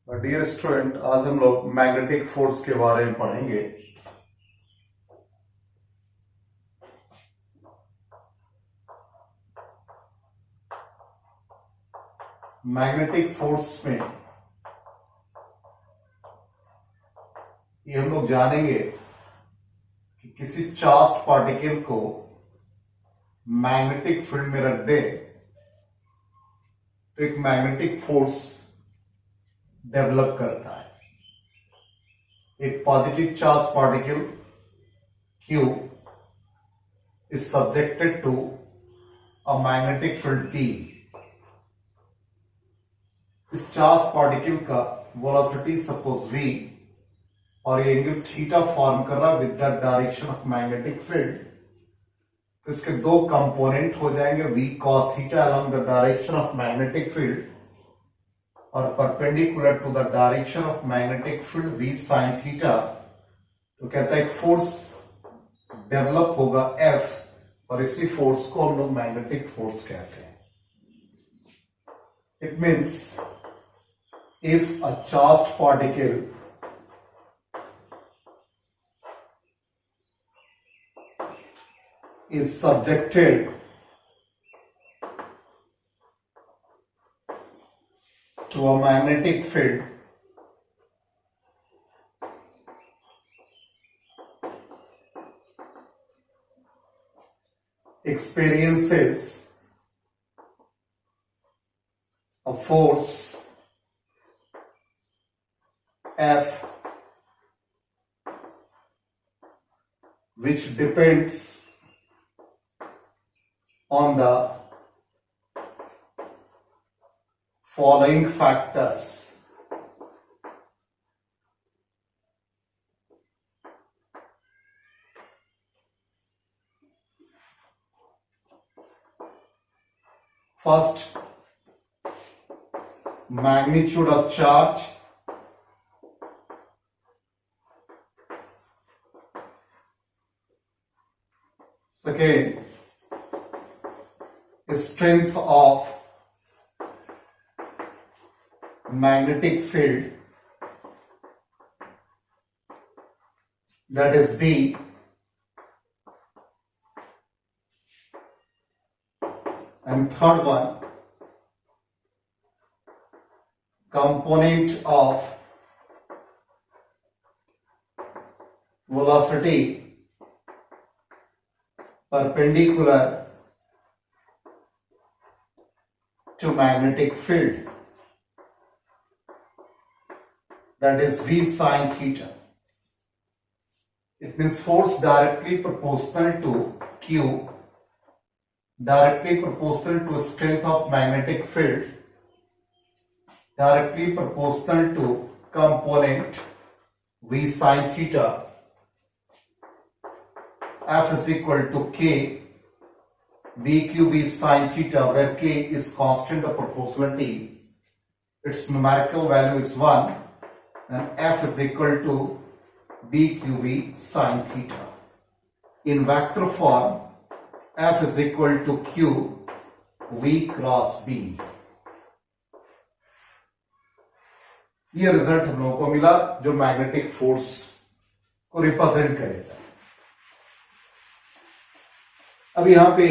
Dear student, आज हम लोग मैग्नेटिक फोर्स के बारे में पढ़ेंगे। मैग्नेटिक फोर्स में ये हम लोग जानेंगे कि किसी चार्ज्ड पार्टिकल को मैग्नेटिक फील्ड में रख दे तो एक मैग्नेटिक फोर्स डेवलप करता है। एक positive charge particle Q is subjected to a magnetic field P। इस चार्ज पार्टिकल का वेलोसिटी सपोज V और ये एंगल थीटा फॉर्म कर रहा with the direction of magnetic field, तो इसके दो कंपोनेंट हो जाएंगे, V cos theta along the direction of magnetic field और perpendicular to the direction of magnetic field V sin theta. तो कहता है एक फोर्स डेवलप होगा F और इसी फोर्स को हम लोग मैग्नेटिक फोर्स कहते हैं। It means if a charged particle is subjected to a magnetic field, experiences a force F which depends on the following factors. First, magnitude of charge. Second, strength of magnetic field, that is B. And third one, component of velocity perpendicular to magnetic field, that is V sin theta. It means force directly proportional to Q, directly proportional to strength of magnetic field, directly proportional to component V sin theta. F is equal to K BQV sin theta, where K is constant of proportionality. Its numerical value is 1 and F is equal to BQV sin theta. In vector form, F is equal to Q V cross B. ये result हम लोगों को मिला जो magnetic force को represent करेगा। अब यहां पे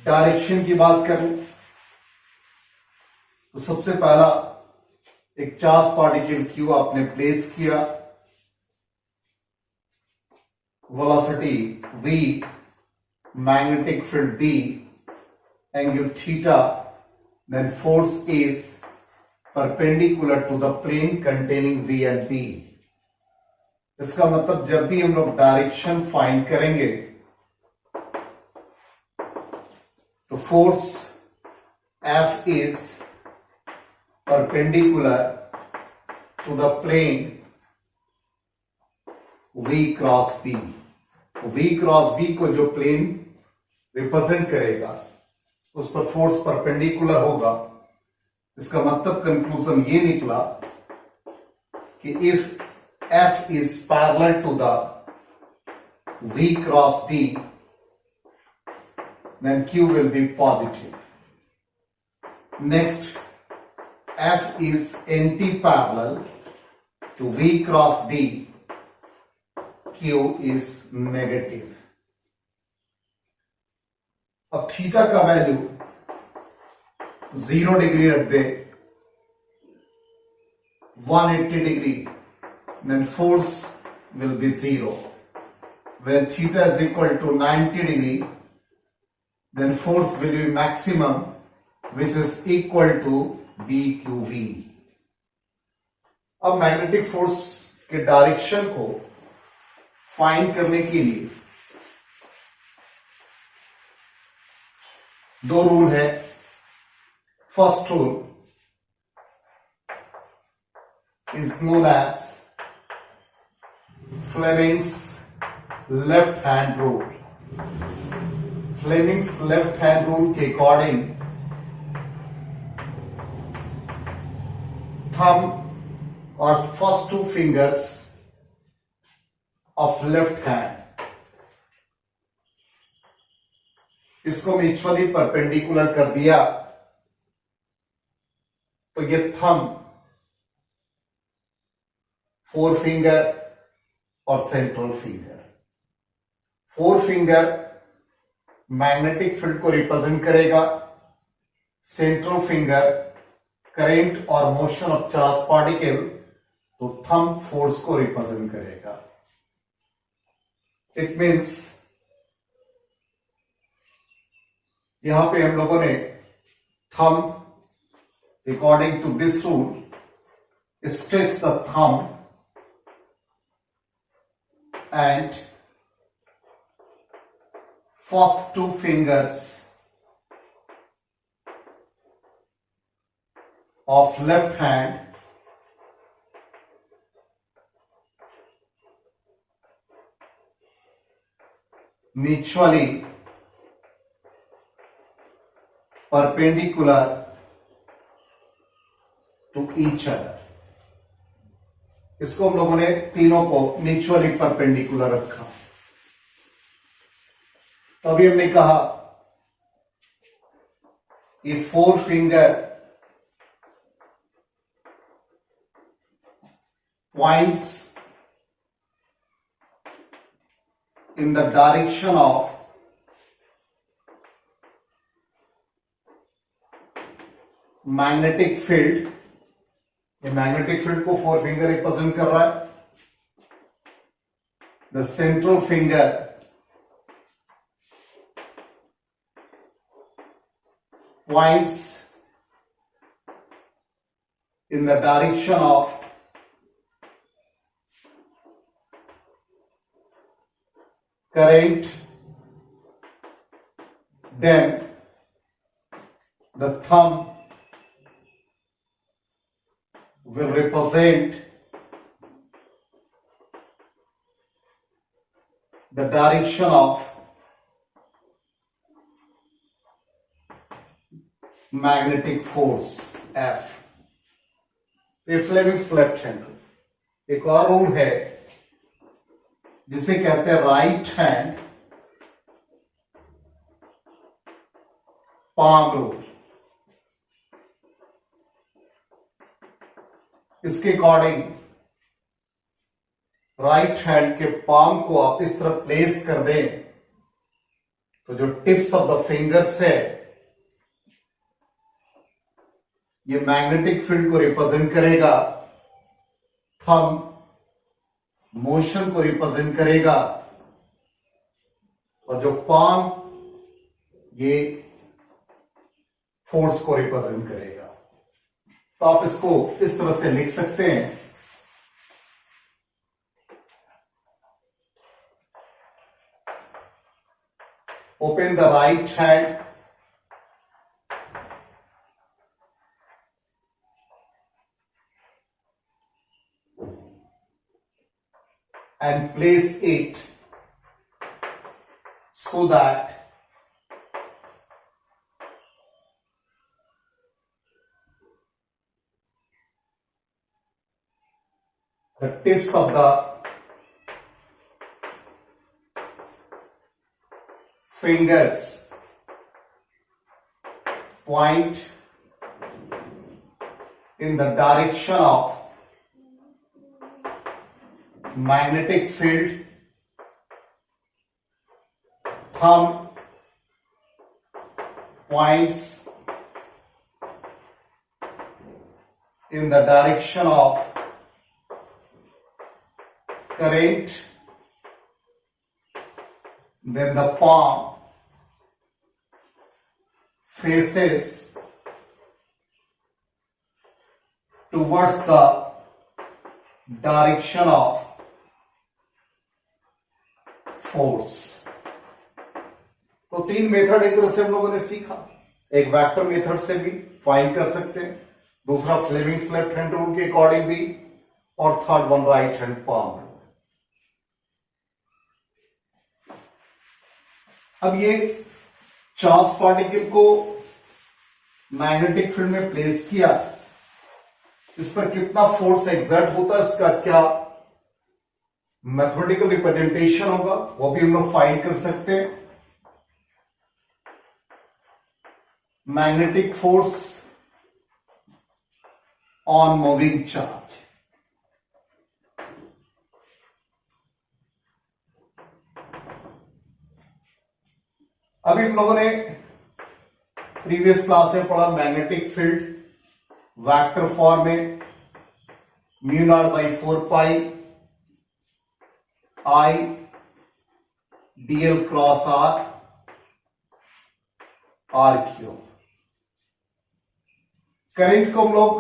डायरेक्शन की बात करें तो सबसे पहला एक चार्ज पार्टिकल Q आपने प्लेस किया, velocity V, magnetic field B, angle theta, then force is perpendicular to the plane containing V and B। इसका मतलब जब भी हम लोग डायरेक्शन फाइंड करेंगे तो force F is perpendicular to the plane V cross B। V cross B को जो प्लेन रिप्रेजेंट करेगा उस पर फोर्स परपेंडिकुलर होगा। इसका मतलब कंक्लूजन ये निकला कि if F is parallel to the V cross B, then Q will be positive. Next, F is anti-parallel to V cross D, Q is negative. अब थीटा का वैल्यू 0 डिग्री रख दे, 180 degree, then force will be 0. When theta is equal to 90 degree, then force will be maximum, which is equal to BQV. अब magnetic force के direction को find करने के लिए दो रूल है. First rule is known as Fleming's left hand rule. Fleming's left hand rule के according thumb और first two fingers of left hand इसको म्यूचुअली परपेंडिकुलर कर दिया तो ये थंब, फोर फिंगर और central finger. Four finger magnetic field को represent करेगा, सेंट्रल फिंगर करंट और मोशन ऑफ चार्ज पार्टिकल, तो थंब फोर्स को रिप्रेजेंट करेगा. इट मींस यहां पे हम लोगों ने thumb according to this rule stretch the thumb and first two fingers of left hand mutually perpendicular to each other. इसको हम लोगों ने तीनों को म्यूचुअली परपेंडिकुलर रखा. तो अभी हमने कहा ये four finger points in the direction of magnetic field. ये मैग्नेटिक फील्ड को फोर फिंगर रिप्रेजेंट कर रहा है. The central finger points in the direction of current, then the thumb will represent the direction of magnetic force F. ये Fleming's left hand rule. एक और rule है जिसे कहते हैं राइट हैंड पाम रूल. इसके अकॉर्डिंग राइट हैंड के palm को आप इस तरह प्लेस कर दें तो जो टिप्स ऑफ द फिंगर्स है ये मैग्नेटिक फील्ड को रिप्रेजेंट करेगा, थंब मोशन को रिप्रेजेंट करेगा और जो पाम ये फोर्स को रिप्रेजेंट करेगा. तो आप इसको इस तरह से लिख सकते हैं. Open the right hand and place it so that the tips of the fingers point in the direction of magnetic field, thumb points in the direction of current, then the palm faces towards the direction of force. तो तीन method एक तरह से हम लोगों ने सीखा। एक वेक्टर मेथड से भी फाइंड कर सकते हैं, दूसरा फ्लेमिंग्स लेफ्ट हैंड रूल के अकॉर्डिंग भी, और third one right hand palm rule. अब ये चार्ज पार्टिकल को मैग्नेटिक फील्ड में प्लेस किया, इस पर कितना फोर्स एक्सर्ट होता है, उसका क्या मैथमेटिकल रिप्रेजेंटेशन होगा, वो भी हम लोग फाइंड कर सकते हैं। Magnetic force on moving charge. अभी हम लोगों ने प्रीवियस क्लास में पढ़ा मैग्नेटिक फील्ड वेक्टर फॉर्म में, mu naught by 4 pi I dl cross r cube. Current को हम लोग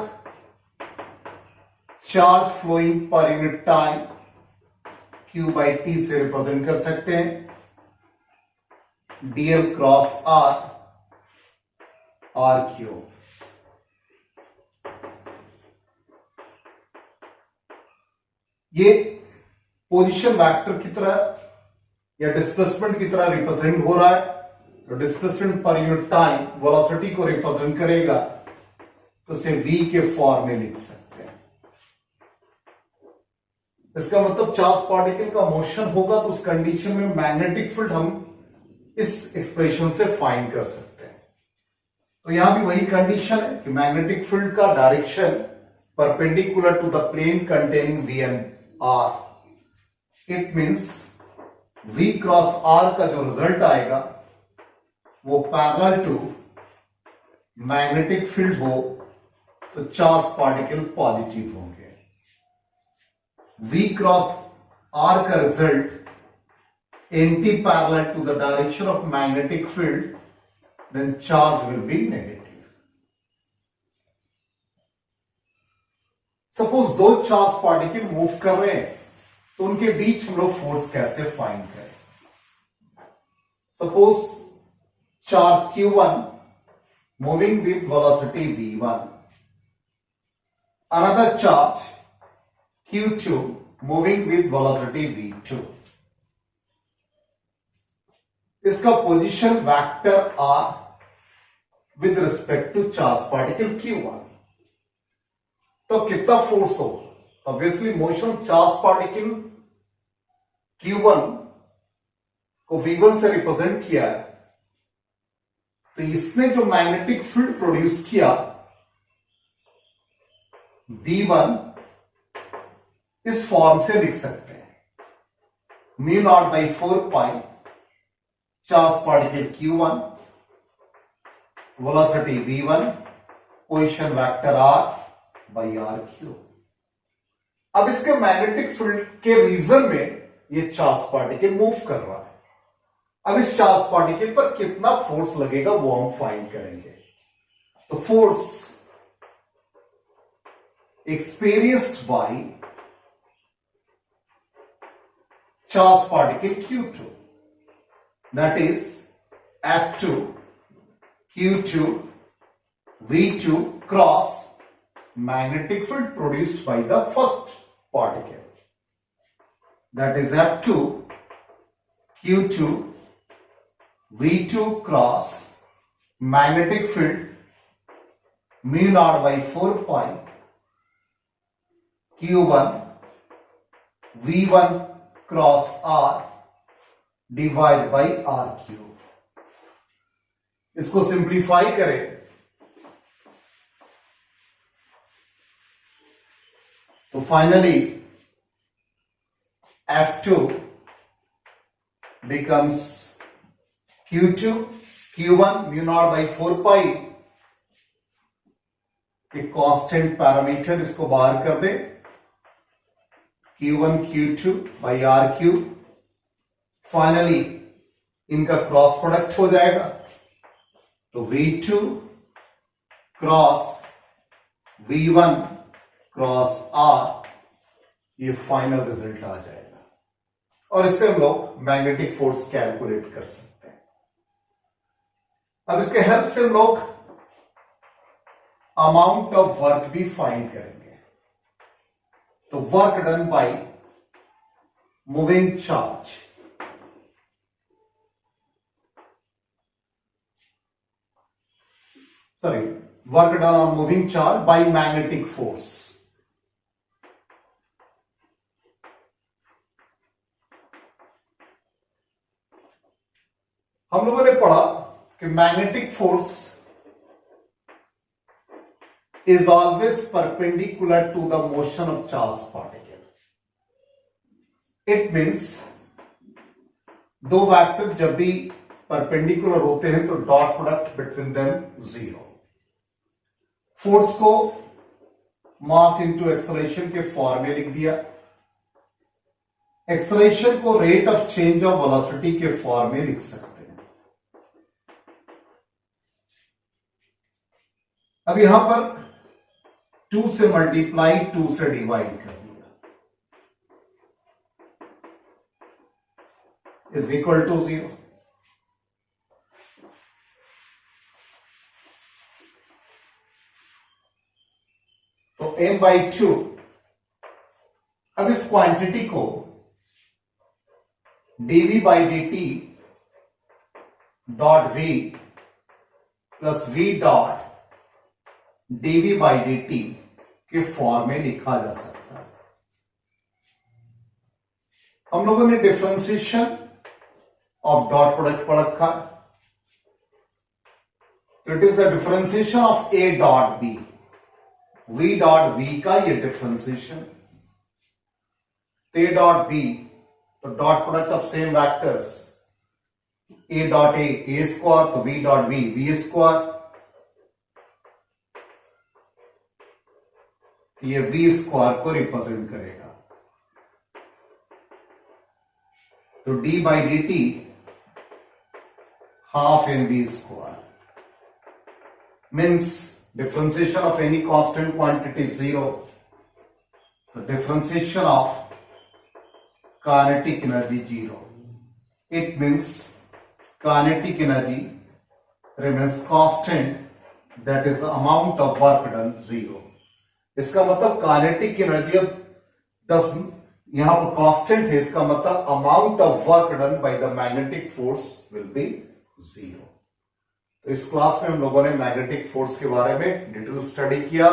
charge flowing per unit time q by T से रिप्रेजेंट कर सकते हैं, dl क्रॉस r क्यूब। ये पोजीशन वेक्टर की तरह या डिस्प्लेसमेंट की तरह रिप्रेजेंट हो रहा है, तो डिस्प्लेसमेंट पर यूनिट टाइम वेलोसिटी को रिप्रेजेंट करेगा, तो इसे v के फॉर्म में लिख सकते हैं। इसका मतलब चार्ज पार्टिकल का मोशन होगा तो उस कंडीशन में मैग्नेटिक फील्ड हम इस एक्सप्रेशन से फाइंड कर सकते हैं। तो यहां भी वही कंडीशन है कि मैग्नेटिक फील्ड का direction perpendicular to the plane containing v and r। It means v cross r का जो रिजल्ट आएगा वो पैरेलल टू मैग्नेटिक फील्ड हो तो चार्ज पार्टिकल पॉजिटिव होंगे। v क्रॉस r का result anti parallel to the direction of magnetic field, then charge will be negative. Suppose दो charge particle move कर रहे हैं, तो उनके बीच हम लोग फोर्स कैसे फाइंड करें। Suppose charge q1 moving with velocity v1, another charge q2 moving with velocity v2। इसका position vector r with respect to charge particle q1, तो कितना फोर्स हो। Obviously motion charge particle q1 को v1 से represent किया है, तो इसने जो मैग्नेटिक फील्ड प्रोड्यूस किया v1 इस फॉर्म से लिख सकते हैं, mu naught by 4 pi charge particle q1, velocity v1, position vector r by r cube. अब इसके मैग्नेटिक फील्ड के रीजन में ये चार्ज पार्टिकल मूव कर रहा है। अब इस चार्ज पार्टिकल पर कितना फोर्स लगेगा वो हम फाइंड करेंगे। तो force experienced by charge particle q2, that is F2 q2 v2 cross magnetic field produced by the first particle, that is F2 q2 v2 cross magnetic field mu naught by 4 pi q1 v1 cross r divided by r cube। इसको simplify करें finally F2 becomes Q2, Q1 mu naught by 4 pi, एक constant parameter इसको बाहर कर दे, Q1 Q2 by R cube. Finally इनका cross product हो जाएगा, तो V2 cross V1 cross R, ये फाइनल रिजल्ट आ जाएगा. और इससे हम लोग मैग्नेटिक फोर्स कैलकुलेट कर सकते हैं. अब इसके हेल्प से हम लोग अमाउंट ऑफ वर्क भी फाइंड करेंगे. तो work done by moving charge, work done on moving charge by magnetic force. हम लोगों ने पढ़ा कि magnetic force is always perpendicular to the motion of charge particle. It means दो वेक्टर जब भी परपेंडिकुलर होते हैं तो dot product between them zero. Force को मास इंटू एक्सेलरेशन के फॉर्म में लिख दिया, एक्सेलरेशन को rate of change of velocity के फॉर्म में लिख सकते हैं. अब यहां पर 2 से मल्टीप्लाई 2 से डिवाइड कर दिया, इज इक्वल टू 0. तो m/2. अब इस क्वांटिटी को dv/dt dot v plus v dot dv/dt के फॉर्म में लिखा जा सकता है. हम लोगों ने डिफरेंशिएशन ऑफ डॉट प्रोडक्ट पढ़ रखा. तो it is the differentiation of a dot b, v dot v का ये डिफरेंशिएशन, a डॉट b, तो dot product of same vectors, a dot a square, तो v डॉट v स्क्वायर, ये v square को represent करेगा. तो d/dt half mv square means differentiation of any constant quantity 0. तो differentiation of kinetic energy 0. It means kinetic energy remains constant, that is the amount of work done 0. इसका मतलब kinetic energy अब 10 यहां पर constant है, इसका मतलब amount of work done by the magnetic force will be 0. तो इस क्लास में हम लोगों ने मैग्नेटिक फोर्स के बारे में डिटेल स्टडी किया.